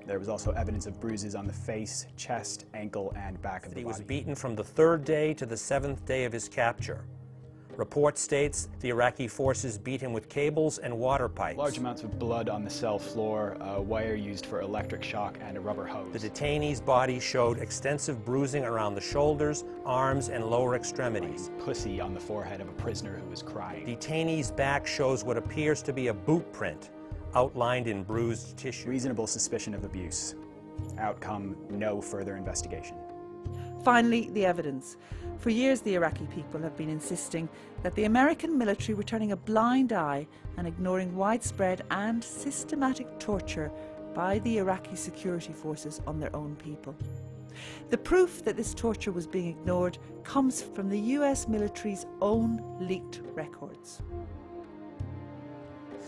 There was also evidence of bruises on the face, chest, ankle, and back of the body. He was beaten from the 3rd day to the 7th day of his capture. Report states the Iraqi forces beat him with cables and water pipes. Large amounts of blood on the cell floor, a wire used for electric shock, and a rubber hose. The detainee's body showed extensive bruising around the shoulders, arms, and lower extremities. Pussy on the forehead of a prisoner who was crying. Detainee's back shows what appears to be a boot print, outlined in bruised tissue. Reasonable suspicion of abuse. Outcome, no further investigation. Finally, the evidence. For years, the Iraqi people have been insisting that the American military were turning a blind eye and ignoring widespread and systematic torture by the Iraqi security forces on their own people. The proof that this torture was being ignored comes from the US military's own leaked records.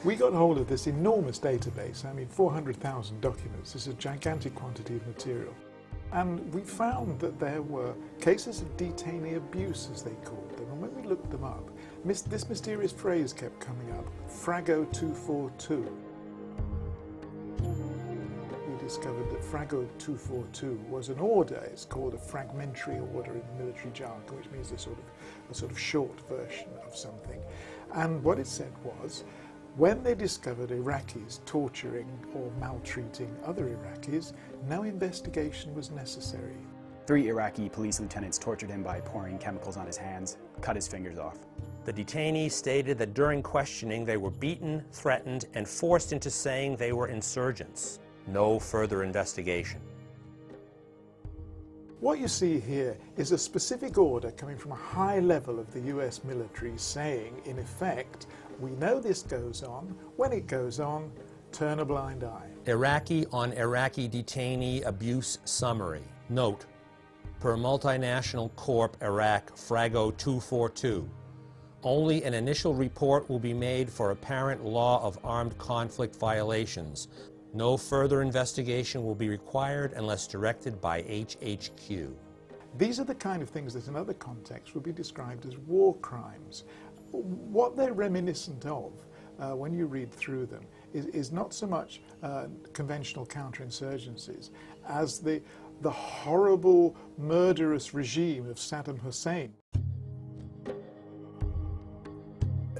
We got hold of this enormous database, 400,000 documents. This is a gigantic quantity of material. And we found that there were cases of detainee abuse, as they called them. And when we looked them up, this mysterious phrase kept coming up, frago 242. We discovered that frago 242 was an order. It's called a fragmentary order in military jargon, which means a sort of short version of something. And what it said was, when they discovered Iraqis torturing or maltreating other Iraqis, no investigation was necessary. 3 Iraqi police lieutenants tortured him by pouring chemicals on his hands, cut his fingers off. The detainees stated that during questioning they were beaten, threatened, and forced into saying they were insurgents. No further investigation. What you see here is a specific order coming from a high level of the US military saying, in effect, we know this goes on. When it goes on, turn a blind eye. Iraqi on Iraqi detainee abuse summary. Note, per Multinational Corp Iraq frago 242, only an initial report will be made for apparent law of armed conflict violations. No further investigation will be required unless directed by HHQ. These are the kind of things that in other contexts would be described as war crimes. What they're reminiscent of, when you read through them, is not so much conventional counterinsurgencies as the horrible, murderous regime of Saddam Hussein.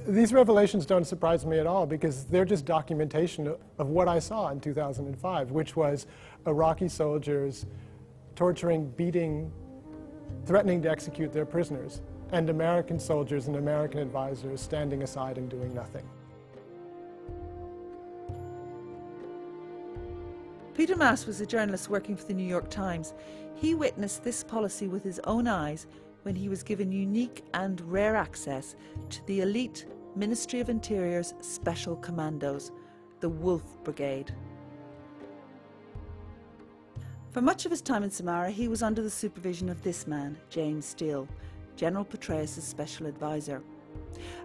These revelations don't surprise me at all because they're just documentation of what I saw in 2005, which was Iraqi soldiers torturing, beating, threatening to execute their prisoners, and American soldiers and American advisors standing aside and doing nothing. Peter Maas was a journalist working for the New York Times. He witnessed this policy with his own eyes when he was given unique and rare access to the elite Ministry of Interior's Special Commandos, the Wolf Brigade. For much of his time in Samarra, he was under the supervision of this man, James Steele, General Petraeus' special advisor.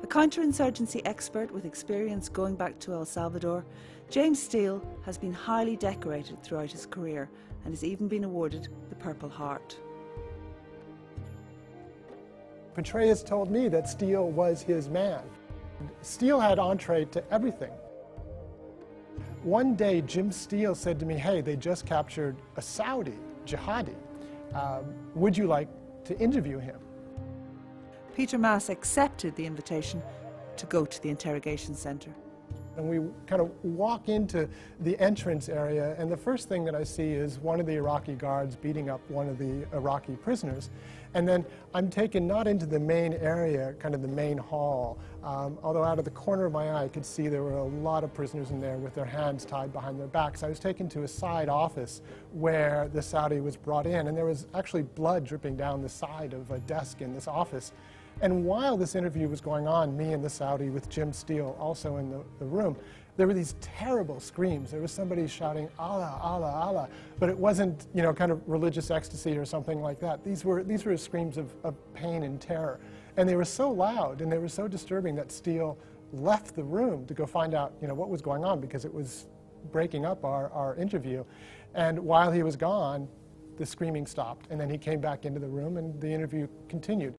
A counterinsurgency expert with experience going back to El Salvador, James Steele has been highly decorated throughout his career and has even been awarded the Purple Heart. Petraeus told me that Steele was his man. Steele had entree to everything. One day, Jim Steele said to me, hey, they just captured a Saudi jihadi. Would you like to interview him? Peter Maas accepted the invitation to go to the interrogation center. And we kind of walk into the entrance area, and the first thing that I see is one of the Iraqi guards beating up one of the Iraqi prisoners. And then I'm taken not into the main area, kind of the main hall, although out of the corner of my eye I could see there were a lot of prisoners in there with their hands tied behind their backs. I was taken to a side office where the Saudi was brought in, and there was actually blood dripping down the side of a desk in this office. And while this interview was going on, me and the Saudi with Jim Steele also in the room, there were these terrible screams. There was somebody shouting, Allah, Allah, Allah. But it wasn't, you know, kind of religious ecstasy or something like that. These were screams of pain and terror. And they were so loud and they were so disturbing that Steele left the room to go find out, you know, what was going on because it was breaking up our interview. And while he was gone, the screaming stopped. And then he came back into the room and the interview continued.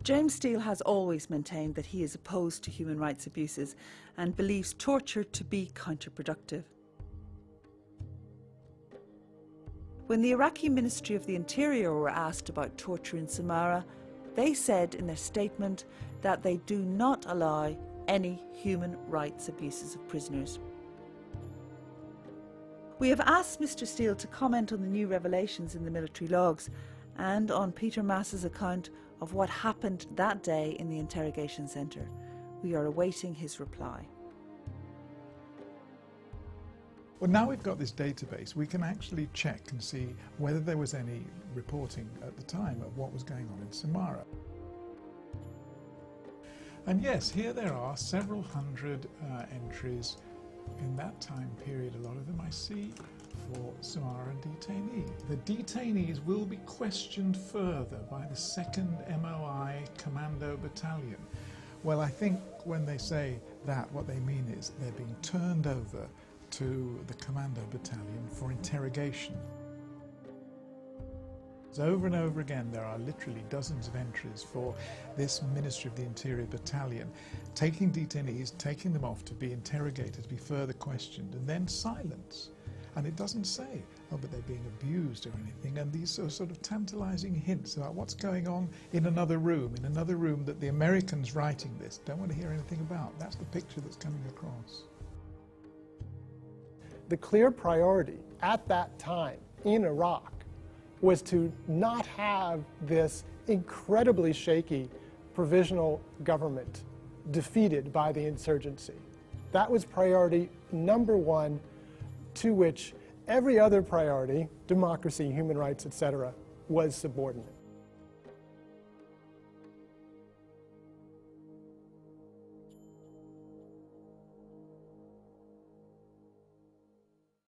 James Steele has always maintained that he is opposed to human rights abuses and believes torture to be counterproductive. When the Iraqi Ministry of the Interior were asked about torture in Samarra, they said in their statement that they do not allow any human rights abuses of prisoners. We have asked Mr. Steele to comment on the new revelations in the military logs and on Peter Mass's account of what happened that day in the interrogation centre. We are awaiting his reply. Well, now we've got this database, we can actually check and see whether there was any reporting at the time of what was going on in Samarra. And yes, here there are several hundred entries in that time period, a lot of them I see, for Samarra detainees. The detainees will be questioned further by the 2nd MOI Commando Battalion. Well, I think when they say that, what they mean is they're being turned over to the Commando Battalion for interrogation. Over and over again, there are literally dozens of entries for this Ministry of the Interior Battalion, taking detainees, taking them off to be interrogated, to be further questioned, and then silence. And it doesn't say, oh, but they're being abused or anything, and these are sort of tantalizing hints about what's going on in another room that the Americans writing this don't want to hear anything about. That's the picture that's coming across. The clear priority at that time in Iraq was to not have this incredibly shaky provisional government defeated by the insurgency. That was priority number one, to which every other priority, democracy, human rights, etc., was subordinate.